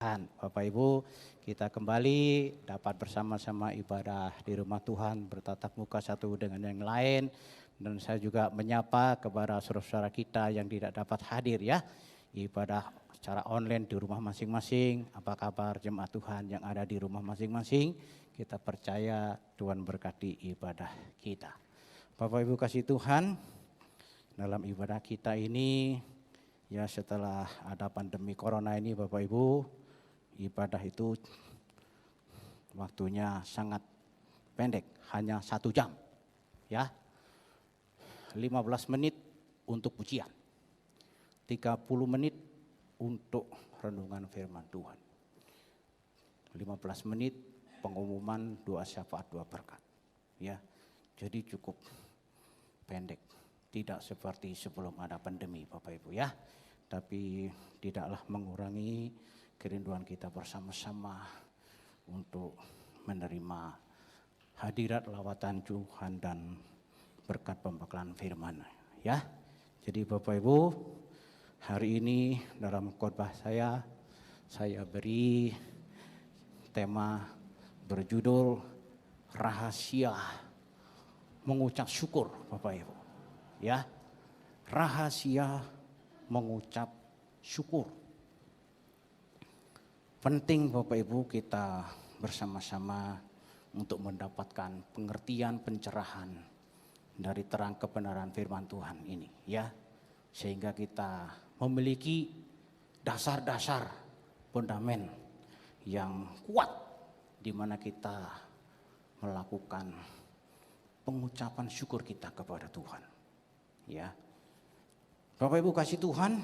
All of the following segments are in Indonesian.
Bapak Ibu, kita kembali dapat bersama-sama ibadah di rumah Tuhan, bertatap muka satu dengan yang lain. Dan saya juga menyapa kepada saudara-saudara kita yang tidak dapat hadir ya, ibadah secara online di rumah masing-masing. Apa kabar jemaat Tuhan yang ada di rumah masing-masing? Kita percaya Tuhan berkati ibadah kita. Bapak Ibu kasih Tuhan, dalam ibadah kita ini ya setelah ada pandemi corona ini Bapak Ibu, ibadah itu waktunya sangat pendek, hanya 1 jam ya, 15 menit untuk pujian, 30 menit untuk renungan firman Tuhan, 15 menit pengumuman doa syafaat doa berkat ya. Jadi cukup pendek, tidak seperti sebelum ada pandemi Bapak Ibu ya, tapi tidaklah mengurangi kerinduan kita bersama-sama untuk menerima hadirat lawatan Tuhan dan berkat pembekalan firman ya. Jadi Bapak Ibu, hari ini dalam khotbah saya beri tema berjudul rahasia mengucap syukur Bapak Ibu ya. Rahasia mengucap syukur. Penting Bapak Ibu kita bersama-sama untuk mendapatkan pengertian pencerahan dari terang kebenaran firman Tuhan ini ya. Sehingga kita memiliki dasar-dasar fundament yang kuat di mana kita melakukan pengucapan syukur kita kepada Tuhan ya. Bapak Ibu kasih Tuhan,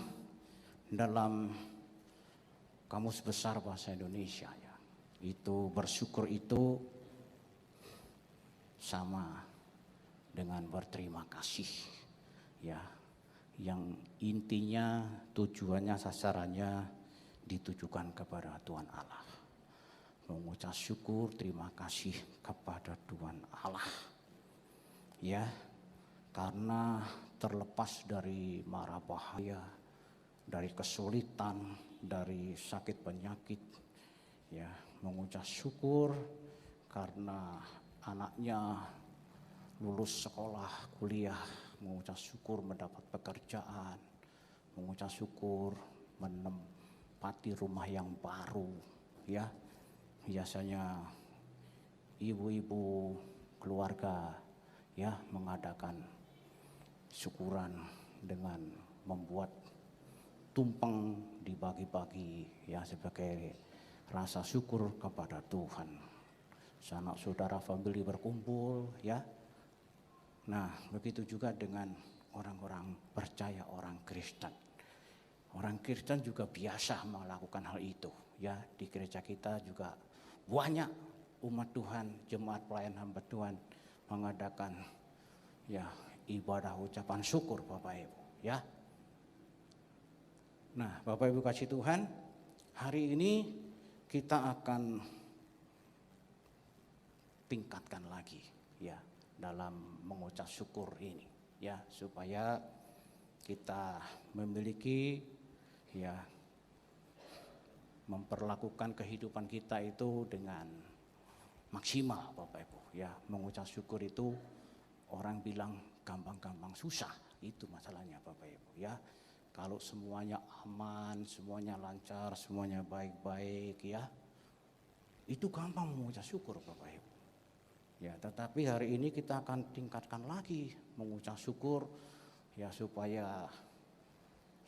dalam Kamus Besar Bahasa Indonesia ya, itu bersyukur itu sama dengan berterima kasih ya, yang intinya tujuannya sasarannya ditujukan kepada Tuhan Allah. Mengucap syukur terima kasih kepada Tuhan Allah ya, karena terlepas dari mara bahaya, dari kesulitan, dari sakit penyakit ya, mengucap syukur karena anaknya lulus sekolah kuliah, mengucap syukur mendapat pekerjaan, mengucap syukur menempati rumah yang baru ya. Biasanya ibu-ibu keluarga ya mengadakan syukuran dengan membuat tumpeng dibagi-bagi ya sebagai rasa syukur kepada Tuhan. Sanak saudara famili berkumpul ya. Nah, begitu juga dengan orang-orang percaya, orang Kristen. Orang Kristen juga biasa melakukan hal itu ya. Di gereja kita juga banyak umat Tuhan, jemaat pelayan hamba Tuhan mengadakan ya ibadah ucapan syukur Bapak Ibu ya. Nah, Bapak Ibu kasih Tuhan, hari ini kita akan tingkatkan lagi ya dalam mengucap syukur ini ya, supaya kita memiliki ya memperlakukan kehidupan kita itu dengan maksimal Bapak Ibu ya. Mengucap syukur itu orang bilang gampang-gampang susah, itu masalahnya Bapak Ibu ya. Kalau semuanya aman, semuanya lancar, semuanya baik-baik ya, itu gampang mengucap syukur Bapak Ibu. Ya, tetapi hari ini kita akan tingkatkan lagi mengucap syukur ya, supaya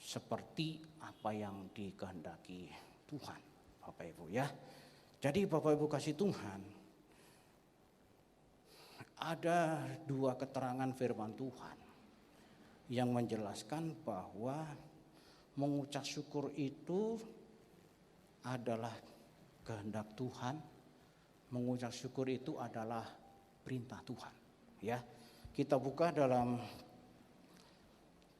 seperti apa yang dikehendaki Tuhan Bapak Ibu ya. Jadi Bapak Ibu kasih Tuhan, ada 2 keterangan firman Tuhan yang menjelaskan bahwa mengucap syukur itu adalah kehendak Tuhan, mengucap syukur itu adalah perintah Tuhan ya. Kita buka dalam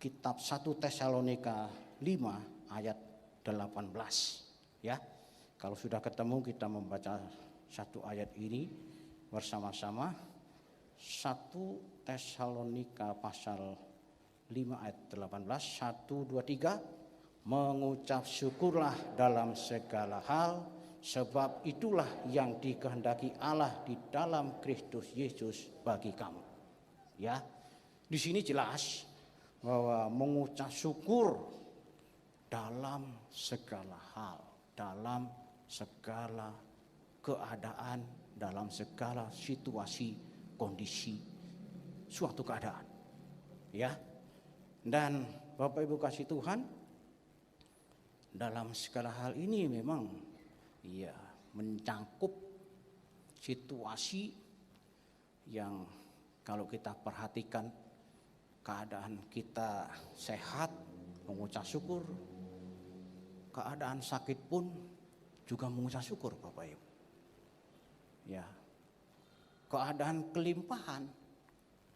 kitab 1 Tesalonika 5 ayat 18 ya. Kalau sudah ketemu kita membaca satu ayat ini bersama-sama. 1 Tesalonika pasal 5 ayat 18, 1, 2, 3. mengucap syukurlah dalam segala hal, sebab itulah yang dikehendaki Allah di dalam Kristus Yesus bagi kamu. Ya, di sini jelas bahwa mengucap syukur dalam segala hal, dalam segala keadaan, dalam segala situasi, kondisi, suatu keadaan. Ya. Dan Bapak Ibu kasih Tuhan, dalam segala hal ini memang ya mencangkup situasi yang kalau kita perhatikan keadaan kita sehat, mengucap syukur. Keadaan sakit pun juga mengucap syukur, Bapak Ibu. Ya. Keadaan kelimpahan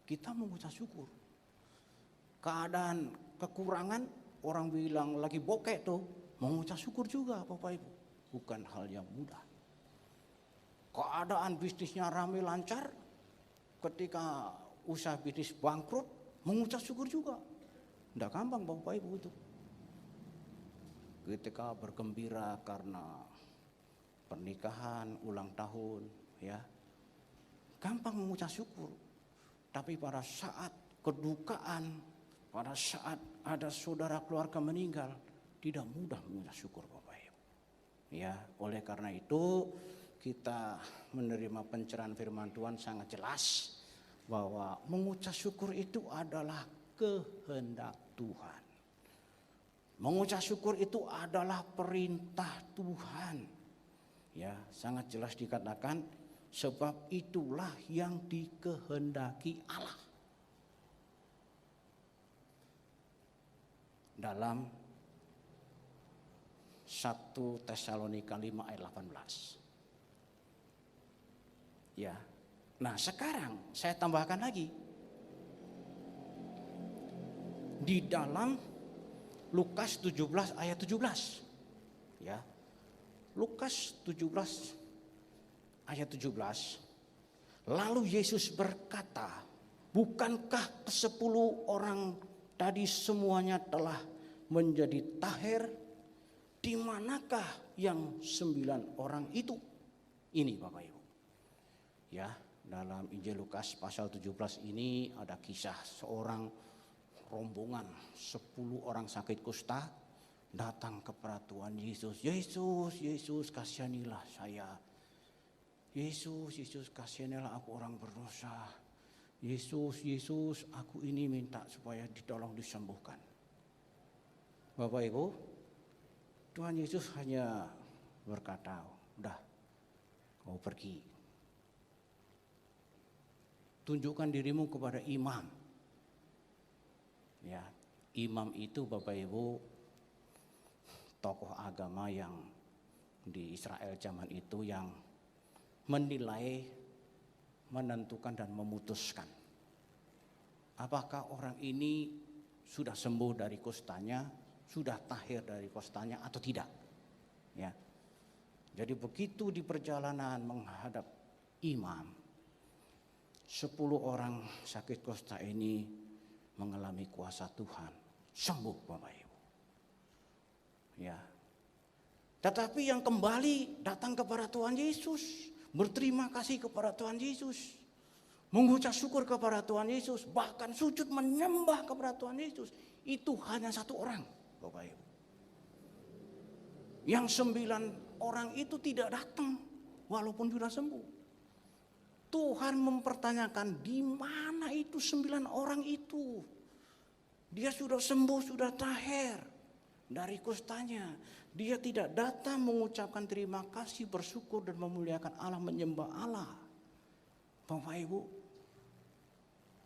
kita mengucap syukur. Keadaan kekurangan, orang bilang lagi bokeh tuh, mengucap syukur juga, Bapak Ibu. Bukan hal yang mudah. Keadaan bisnisnya ramai lancar, ketika usaha bisnis bangkrut, mengucap syukur juga. Tidak gampang, Bapak Ibu itu. Ketika bergembira karena pernikahan, ulang tahun, ya, gampang mengucap syukur. Tapi pada saat kedukaan, pada saat ada saudara keluarga meninggal, tidak mudah mengucap syukur, Bapak Ibu. Ya, oleh karena itu kita menerima pencerahan firman Tuhan sangat jelas bahwa mengucap syukur itu adalah kehendak Tuhan. Mengucap syukur itu adalah perintah Tuhan. Ya, sangat jelas dikatakan, sebab itulah yang dikehendaki Allah. Dalam 1 Tesalonika 5 ayat 18. Ya. Nah, sekarang saya tambahkan lagi. Di dalam Lukas 17 ayat 17. Ya. Lukas 17 ayat 17. Lalu Yesus berkata, bukankah ke-10 orang tadi semuanya telah menjadi tahir? Di manakah yang 9 orang itu? Ini Bapak Ibu. Ya, dalam Injil Lukas pasal 17 ini ada kisah seorang rombongan 10 orang sakit kusta datang kepada Tuhan Yesus. Yesus, Yesus kasihanilah saya. Yesus, Yesus kasihanilah aku orang berdosa. Yesus, Yesus aku ini minta supaya ditolong disembuhkan. Bapak Ibu, Tuhan Yesus hanya berkata, udah kau pergi. Tunjukkan dirimu kepada imam. Ya, imam itu Bapak Ibu tokoh agama yang di Israel zaman itu yang menilai, menentukan dan memutuskan apakah orang ini sudah sembuh dari kustanya, sudah tahir dari kustanya atau tidak. Ya. Jadi begitu di perjalanan menghadap imam, 10 orang sakit kusta ini mengalami kuasa Tuhan, sembuh Bapak Ibu. Ya. Tetapi yang kembali datang kepada Tuhan Yesus, berterima kasih kepada Tuhan Yesus, mengucap syukur kepada Tuhan Yesus, bahkan sujud menyembah kepada Tuhan Yesus, itu hanya 1 orang, Bapak Ibu. Yang 9 orang itu tidak datang walaupun sudah sembuh. Tuhan mempertanyakan, di mana itu 9 orang itu? Dia sudah sembuh, sudah tahir dari kustanya. Dia tidak datang mengucapkan terima kasih, bersyukur dan memuliakan Allah, menyembah Allah. Bapak Ibu,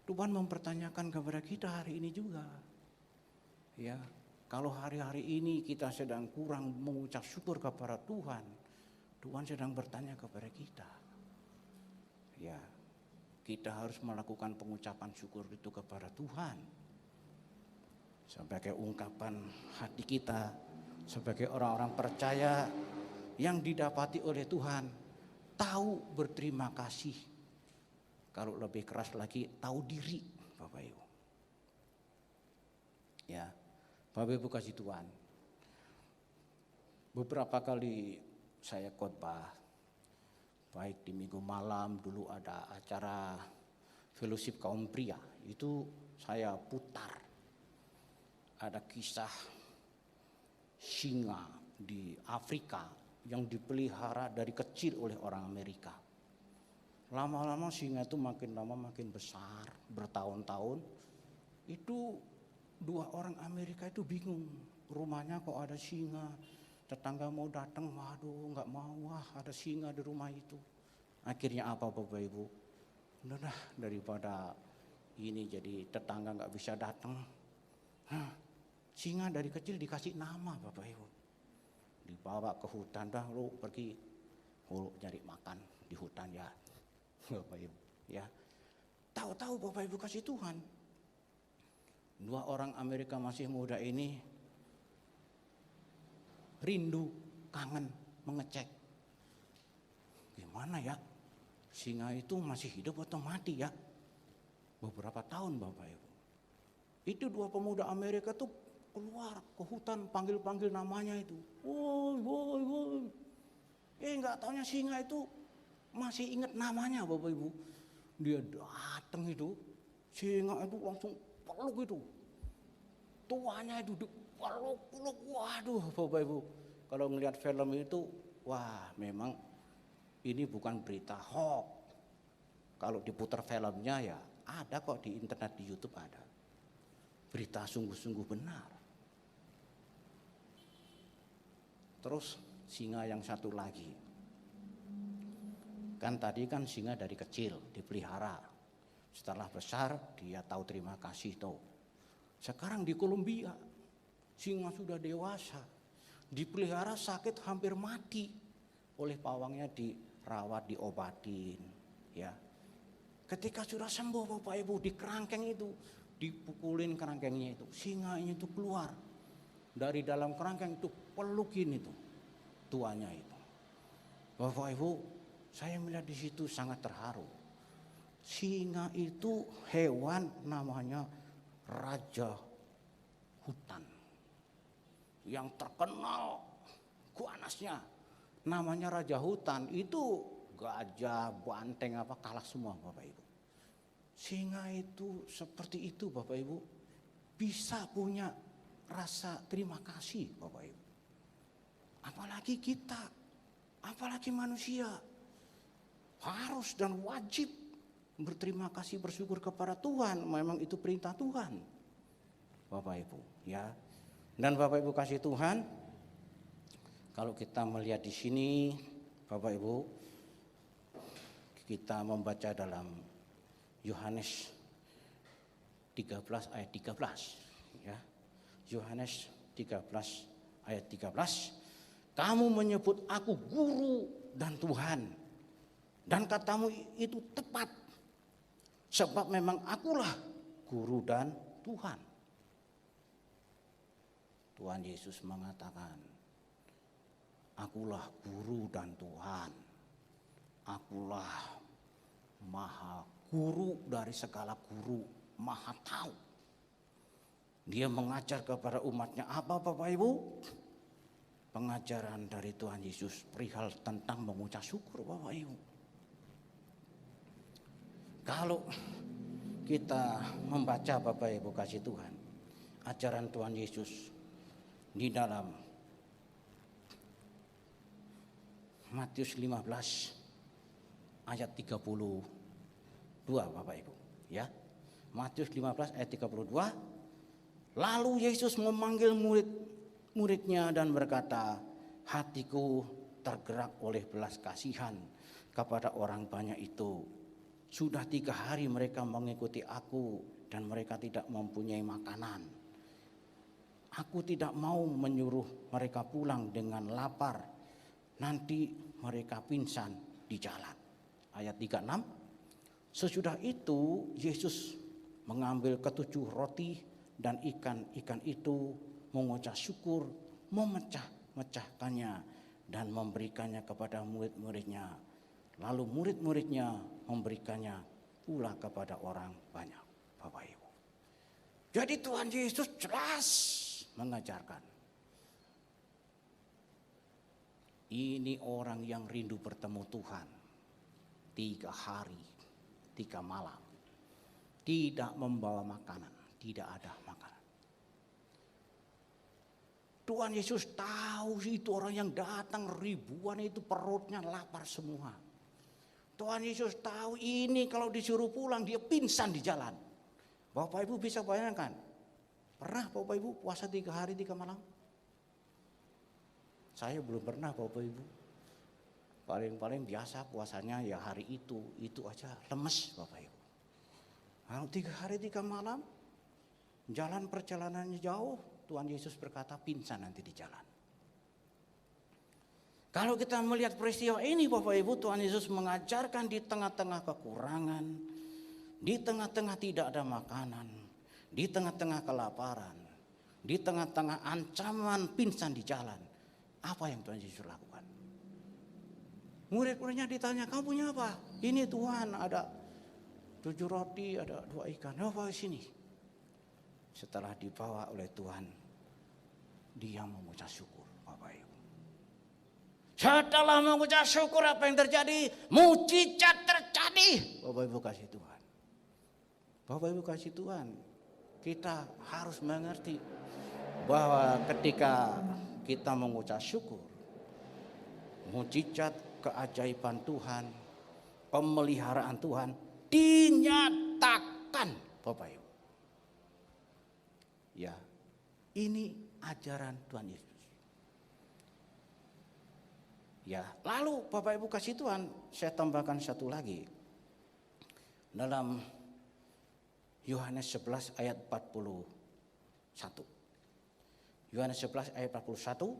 Tuhan mempertanyakan kepada kita hari ini juga. Ya, kalau hari-hari ini kita sedang kurang mengucap syukur kepada Tuhan, Tuhan sedang bertanya kepada kita. Ya, kita harus melakukan pengucapan syukur itu kepada Tuhan. Sebagai ungkapan hati kita, sebagai orang-orang percaya yang didapati oleh Tuhan, tahu berterima kasih. Kalau lebih keras lagi, tahu diri, Bapak Ibu. Ya, Bapak Ibu kasih Tuhan. Beberapa kali saya khotbah, baik di minggu malam dulu ada acara fellowship kaum pria, itu saya putar. Ada kisah singa di Afrika yang dipelihara dari kecil oleh orang Amerika. Lama-lama singa itu makin lama makin besar, bertahun-tahun. Itu 2 orang Amerika itu bingung, rumahnya kok ada singa. Tetangga mau datang, waduh nggak mau, wah ada singa di rumah itu. Akhirnya apa Bapak Ibu? Udah daripada ini jadi tetangga nggak bisa datang. Singa dari kecil dikasih nama Bapak Ibu. Dibawa ke hutan, dah lu pergi lu cari makan di hutan ya Bapak Ibu ya. Tahu-tahu Bapak Ibu kasih Tuhan. 2 orang Amerika masih muda ini rindu, kangen, mengecek. Gimana ya? Singa itu masih hidup atau mati ya? Beberapa tahun Bapak Ibu. Itu 2 pemuda Amerika tuh keluar ke hutan panggil-panggil namanya itu. Woi, woi, woi. Enggak taunya singa itu masih ingat namanya Bapak Ibu. Dia datang itu, singa itu langsung peluk itu. Tuanya itu peluk, waduh Bapak Ibu. Kalau ngelihat film itu, wah memang ini bukan berita hoax. Kalau diputar filmnya ya ada kok di internet, di YouTube ada. Berita sungguh-sungguh benar. Terus singa yang satu lagi. Kan tadi kan singa dari kecil dipelihara. Setelah besar dia tahu terima kasih tuh. Sekarang di Kolombia singa sudah dewasa, dipelihara sakit hampir mati, oleh pawangnya dirawat, diobatin ya. Ketika sudah sembuh Bapak Ibu, di kerangkeng itu dipukulin kerangkengnya itu, singanya itu keluar dari dalam kerangkeng itu, pelukin itu tuanya itu. Bapak Ibu, saya melihat di situ sangat terharu. Singa itu hewan namanya raja hutan yang terkenal ganasnya, namanya raja hutan. Itu gajah, banteng apa kalah semua Bapak Ibu. Singa itu seperti itu Bapak Ibu, bisa punya rasa terima kasih Bapak Ibu. Apalagi kita, apalagi manusia, harus dan wajib berterima kasih, bersyukur kepada Tuhan. Memang itu perintah Tuhan Bapak Ibu ya. Dan Bapak Ibu kasih Tuhan, kalau kita melihat di sini Bapak Ibu, kita membaca dalam Yohanes 13 ayat 13 ya. Yohanes 13 ayat 13. Kamu menyebut aku guru dan Tuhan, dan katamu itu tepat, sebab memang akulah guru dan Tuhan. Tuhan Yesus mengatakan, akulah guru dan Tuhan. Akulah maha guru dari segala guru, maha tahu. Dia mengajar kepada umatnya apa Bapak Ibu? Pengajaran dari Tuhan Yesus perihal tentang mengucap syukur Bapak Ibu. Kalau kita membaca Bapak Ibu kasih Tuhan, ajaran Tuhan Yesus di dalam Matius 15 ayat 32 Bapak Ibu ya. Matius 15 ayat 32. Lalu Yesus memanggil murid-muridnya dan berkata, hatiku tergerak oleh belas kasihan kepada orang banyak itu. Sudah 3 hari mereka mengikuti aku dan mereka tidak mempunyai makanan. Aku tidak mau menyuruh mereka pulang dengan lapar, nanti mereka pingsan di jalan. Ayat 36. Sesudah itu Yesus mengambil 7 roti dan ikan itu, mengucap syukur, memecah-mecahkannya dan memberikannya kepada murid-muridnya. Lalu murid-muridnya memberikannya pula kepada orang banyak Bapak Ibu. Jadi Tuhan Yesus jelas mengajarkan Ini orang yang rindu bertemu Tuhan. 3 hari, 3 malam. Tidak membawa makanan, tidak ada makanan. Tuhan Yesus tahu itu orang yang datang ribuan itu perutnya lapar semua. Tuhan Yesus tahu ini kalau disuruh pulang dia pingsan di jalan. Bapak Ibu bisa bayangkan, pernah Bapak Ibu puasa 3 hari 3 malam? Saya belum pernah Bapak Ibu. Paling-paling biasa puasanya ya hari itu aja lemes Bapak Ibu. Kalau 3 hari 3 malam, jalan perjalanannya jauh, Tuhan Yesus berkata pingsan nanti di jalan. Kalau kita melihat peristiwa ini Bapak Ibu, Tuhan Yesus mengajarkan di tengah-tengah kekurangan, di tengah-tengah tidak ada makanan, di tengah-tengah kelaparan, di tengah-tengah ancaman pingsan di jalan. Apa yang Tuhan Yesus lakukan? Murid-muridnya ditanya, kamu punya apa? Ini Tuhan, ada 7 roti, ada 2 ikan. Bawa sini. Setelah dibawa oleh Tuhan, dia mengucap syukur, Bapak Ibu. Setelah mengucap syukur, apa yang terjadi? Mujizat terjadi. Bapak Ibu kasih Tuhan. Bapak Ibu kasih Tuhan. Kita harus mengerti bahwa ketika kita mengucap syukur, mujizat, keajaiban Tuhan, pemeliharaan Tuhan dinyatakan, Bapak Ibu. Ya, ini ajaran Tuhan Yesus. Ya, lalu Bapak Ibu kasih Tuhan, saya tambahkan satu lagi. Dalam Yohanes 11 ayat 41. Yohanes 11 ayat 41.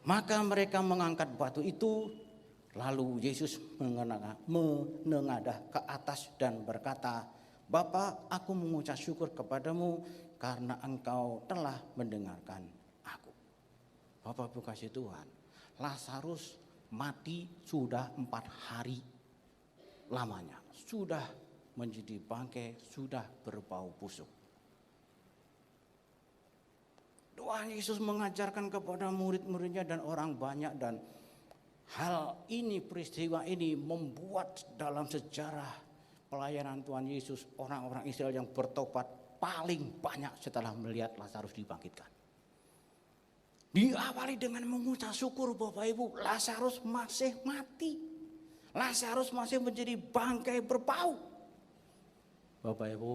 Maka mereka mengangkat batu itu, lalu Yesus menengadah ke atas dan berkata, Bapa, aku mengucap syukur kepadamu karena engkau telah mendengarkan aku. Bapak Ibu kasih Tuhan, Lazarus mati sudah 4 hari lamanya. Sudah menjadi bangkai, sudah berbau busuk. Tuhan Yesus mengajarkan kepada murid-muridnya dan orang banyak, dan hal ini, peristiwa ini membuat dalam sejarah pelayanan Tuhan Yesus orang-orang Israel yang bertobat paling banyak setelah melihat Lazarus dibangkitkan. Diawali dengan mengucap syukur Bapak Ibu, Lazarus masih mati. Lazarus masih menjadi bangkai berbau. Bapak Ibu,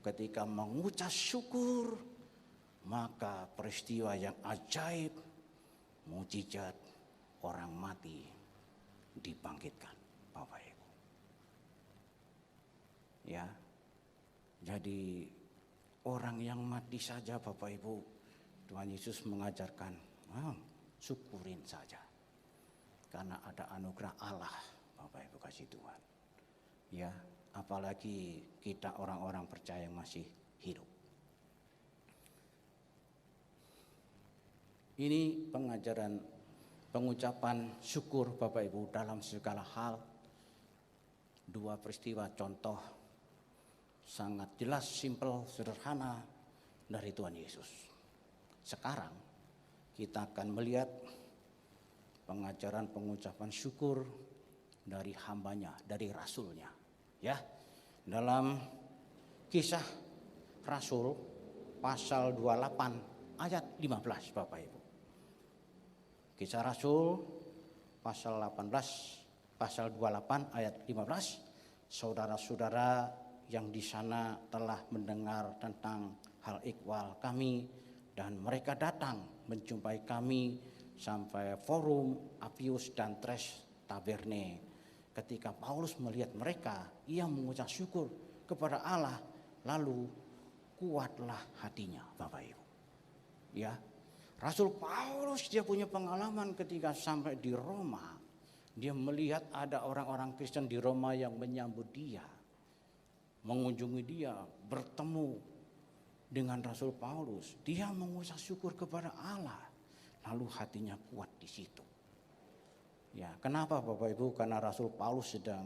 ketika mengucap syukur, maka peristiwa yang ajaib, mujizat, orang mati dibangkitkan, Bapak Ibu. Ya, jadi orang yang mati saja Bapak Ibu, Tuhan Yesus mengajarkan, syukurin saja. Karena ada anugerah Allah, Bapak Ibu kasih Tuhan. Ya, apalagi kita orang-orang percaya yang masih hidup. Ini pengajaran, pengucapan syukur Bapak Ibu dalam segala hal. 2 peristiwa contoh sangat jelas, simpel, sederhana dari Tuhan Yesus. Sekarang kita akan melihat pengajaran pengucapan syukur dari hambanya, dari rasulnya. Ya, dalam Kisah Rasul pasal 28 ayat 15 Bapak Ibu. Kisah Rasul pasal 28 ayat 15. Saudara-saudara yang di sana telah mendengar tentang hal ikhwal kami, dan mereka datang menjumpai kami sampai forum Apius dan Tres Taberne. Ketika Paulus melihat mereka, ia mengucap syukur kepada Allah, lalu kuatlah hatinya, Bapak Ibu. Ya, Rasul Paulus dia punya pengalaman ketika sampai di Roma. Dia melihat ada orang-orang Kristen di Roma yang menyambut dia, mengunjungi dia, bertemu dengan Rasul Paulus. Dia mengucap syukur kepada Allah, lalu hatinya kuat di situ. Ya, kenapa Bapak Ibu? Karena Rasul Paulus sedang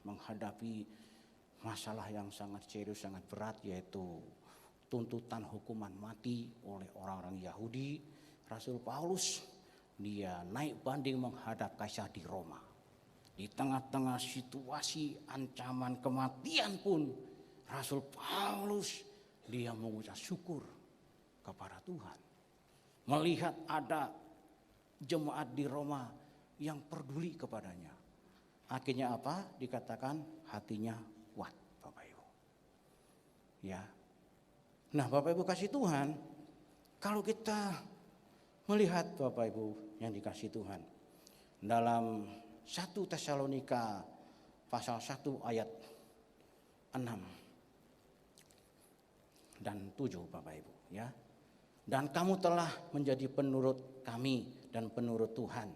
menghadapi masalah yang sangat serius, sangat berat, yaitu tuntutan hukuman mati oleh orang-orang Yahudi. Rasul Paulus dia naik banding menghadap kaisar di Roma. Di tengah-tengah situasi ancaman kematian pun Rasul Paulus dia mengucap syukur kepada Tuhan. Melihat ada jemaat di Roma yang peduli kepadanya. Akhirnya apa? Dikatakan hatinya kuat, Bapak Ibu. Ya. Nah, Bapak Ibu kasih Tuhan, kalau kita melihat Bapak Ibu yang dikasih Tuhan, dalam 1 Tesalonika pasal 1 ayat 6 dan 7 Bapak Ibu, ya. Dan kamu telah menjadi penurut kami dan penurut Tuhan.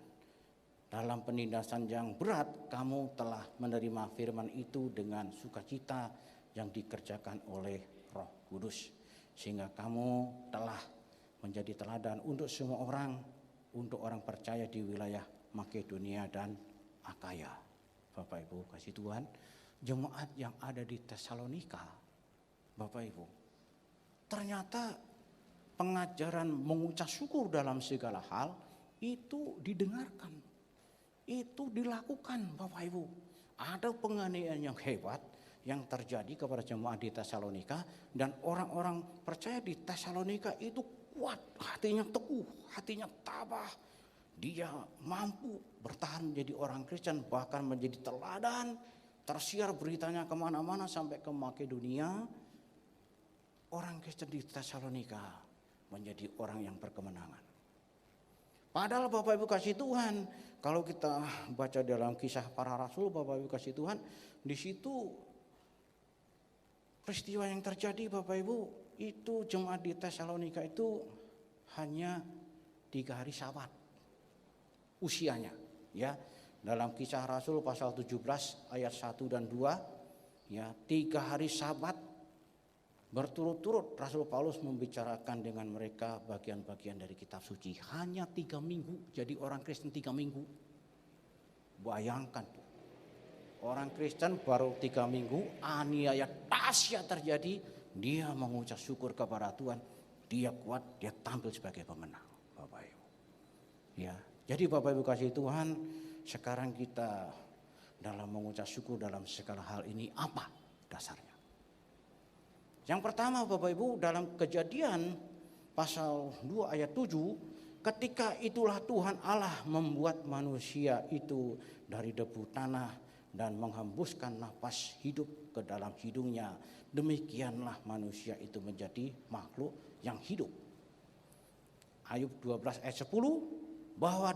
Dalam penindasan yang berat kamu telah menerima firman itu dengan sukacita yang dikerjakan oleh Roh Kudus. Sehingga kamu telah menjadi teladan untuk semua orang, untuk orang percaya di wilayah Makedonia dan Akaya. Bapak Ibu kasih Tuhan, jemaat yang ada di Tesalonika, Bapak Ibu, ternyata pengajaran mengucap syukur dalam segala hal itu didengarkan, itu dilakukan Bapak Ibu. Ada penganiayaan yang hebat yang terjadi kepada jemaat di Tesalonika, dan orang-orang percaya di Tesalonika itu kuat, hatinya teguh, hatinya tabah. Dia mampu bertahan menjadi orang Kristen, bahkan menjadi teladan, tersiar beritanya kemana-mana sampai ke Makedonia. Orang Kristen di Tesalonika menjadi orang yang berkemenangan. Padahal Bapak Ibu kasih Tuhan, kalau kita baca dalam Kisah Para Rasul, Bapak Ibu kasih Tuhan, di situ peristiwa yang terjadi Bapak Ibu, itu jemaat di Tesalonika itu hanya 3 hari Sabat usianya, ya. Dalam Kisah Rasul pasal 17 ayat 1 dan 2, ya, 3 hari Sabat berturut-turut Rasul Paulus membicarakan dengan mereka bagian-bagian dari kitab suci. Hanya 3 minggu jadi orang Kristen 3 minggu. Bayangkan tuh. Orang Kristen baru 3 minggu, aniaya dahsyat terjadi, dia mengucap syukur kepada Tuhan, dia kuat, dia tampil sebagai pemenang, Bapak Ibu. Ya, jadi Bapak Ibu kasih Tuhan, sekarang kita dalam mengucap syukur dalam segala hal ini apa dasarnya? Yang pertama Bapak Ibu, dalam Kejadian pasal 2 ayat 7, ketika itulah Tuhan Allah membuat manusia itu dari debu tanah dan menghembuskan nafas hidup ke dalam hidungnya. Demikianlah manusia itu menjadi makhluk yang hidup. Ayub 12 ayat 10, bahwa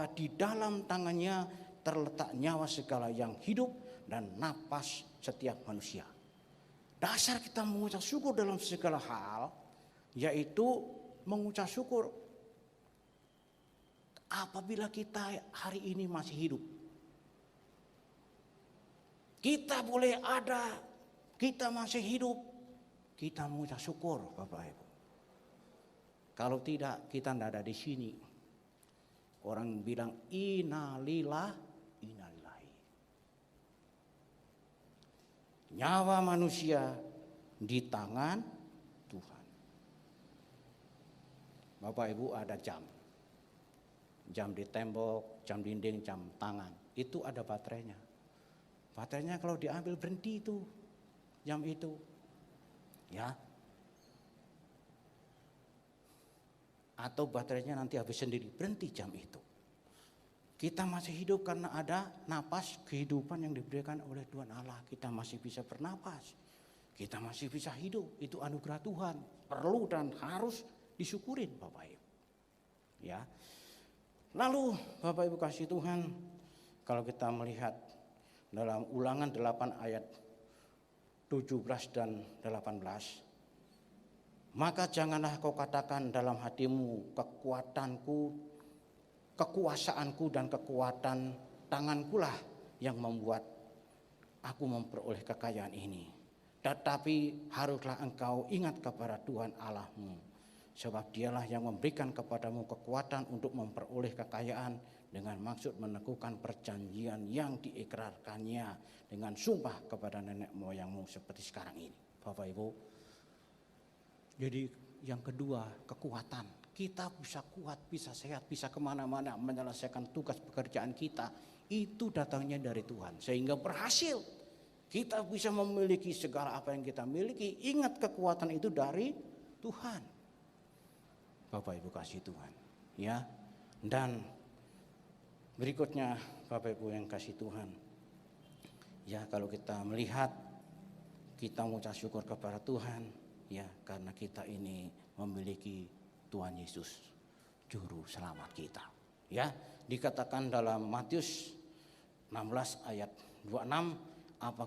di dalam tangannya terletak nyawa segala yang hidup dan napas setiap manusia. Dasar kita mengucap syukur dalam segala hal, yaitu mengucap syukur apabila kita hari ini masih hidup. Kita boleh ada, kita masih hidup, kita mengucap syukur Bapak Ibu. Kalau tidak, kita tidak ada di sini. Orang bilang innalillahi. Nyawa manusia di tangan Tuhan. Bapak Ibu, ada jam. Jam di tembok, jam dinding, jam tangan. Itu ada baterainya. Baterainya kalau diambil berhenti itu jam itu. Ya. Atau baterainya nanti habis sendiri, berhenti jam itu. Kita masih hidup karena ada napas kehidupan yang diberikan oleh Tuhan Allah. Kita masih bisa bernapas. Kita masih bisa hidup. Itu anugerah Tuhan. Perlu dan harus disyukurin Bapak Ibu. Ya. Lalu Bapak Ibu kasih Tuhan, kalau kita melihat dalam Ulangan 8 ayat 17 dan 18. Maka janganlah kau katakan dalam hatimu, kekuasaanku dan kekuatan tangankulah yang membuat aku memperoleh kekayaan ini. Tetapi haruslah engkau ingat kepada Tuhan Allahmu, sebab dialah yang memberikan kepadamu kekuatan untuk memperoleh kekayaan dengan maksud meneguhkan perjanjian yang diikrarkannya dengan sumpah kepada nenek moyangmu seperti sekarang ini. Bapak Ibu, jadi yang kedua, kekuatan kita bisa kuat, bisa sehat, bisa kemana-mana menyelesaikan tugas pekerjaan kita, itu datangnya dari Tuhan. Sehingga berhasil, kita bisa memiliki segala apa yang kita miliki. Ingat, kekuatan itu dari Tuhan. Bapak Ibu kasih Tuhan, ya. Dan berikutnya Bapak Ibu yang kasih Tuhan, ya, kalau kita melihat, kita mengucap syukur kepada Tuhan, ya, karena kita ini memiliki Tuhan Yesus, juru selamat kita. Ya, dikatakan dalam Matius 16 ayat 26, apa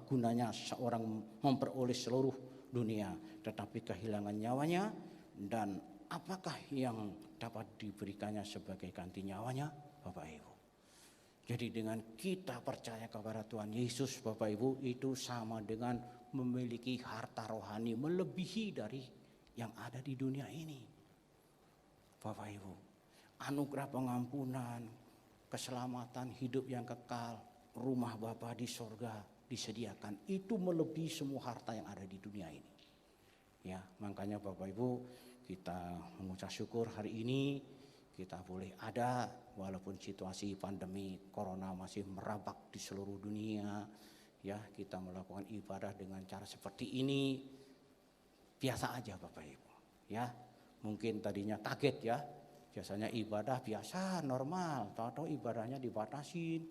gunanya seorang memperoleh seluruh dunia tetapi kehilangan nyawanya, dan apakah yang dapat diberikannya sebagai ganti nyawanya, Bapak Ibu. Jadi dengan kita percaya kepada Tuhan Yesus, Bapak Ibu, itu sama dengan memiliki harta rohani melebihi dari yang ada di dunia ini. Bapak Ibu, anugerah pengampunan, keselamatan, hidup yang kekal, rumah Bapa di sorga disediakan, itu melebihi semua harta yang ada di dunia ini. Ya, makanya Bapak Ibu, kita mengucap syukur hari ini kita boleh ada, walaupun situasi pandemi corona masih merebak di seluruh dunia. Ya, kita melakukan ibadah dengan cara seperti ini, biasa aja Bapak Ibu. Ya, mungkin tadinya kaget ya, biasanya ibadah biasa normal, tahu-tahu ibadahnya dibatasin,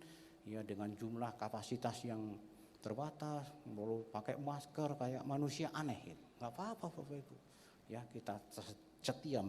ya, dengan jumlah kapasitas yang terbatas, perlu pakai masker kayak manusia aneh gitu. Nggak apa-apa Bapak Ibu, ya, kita setia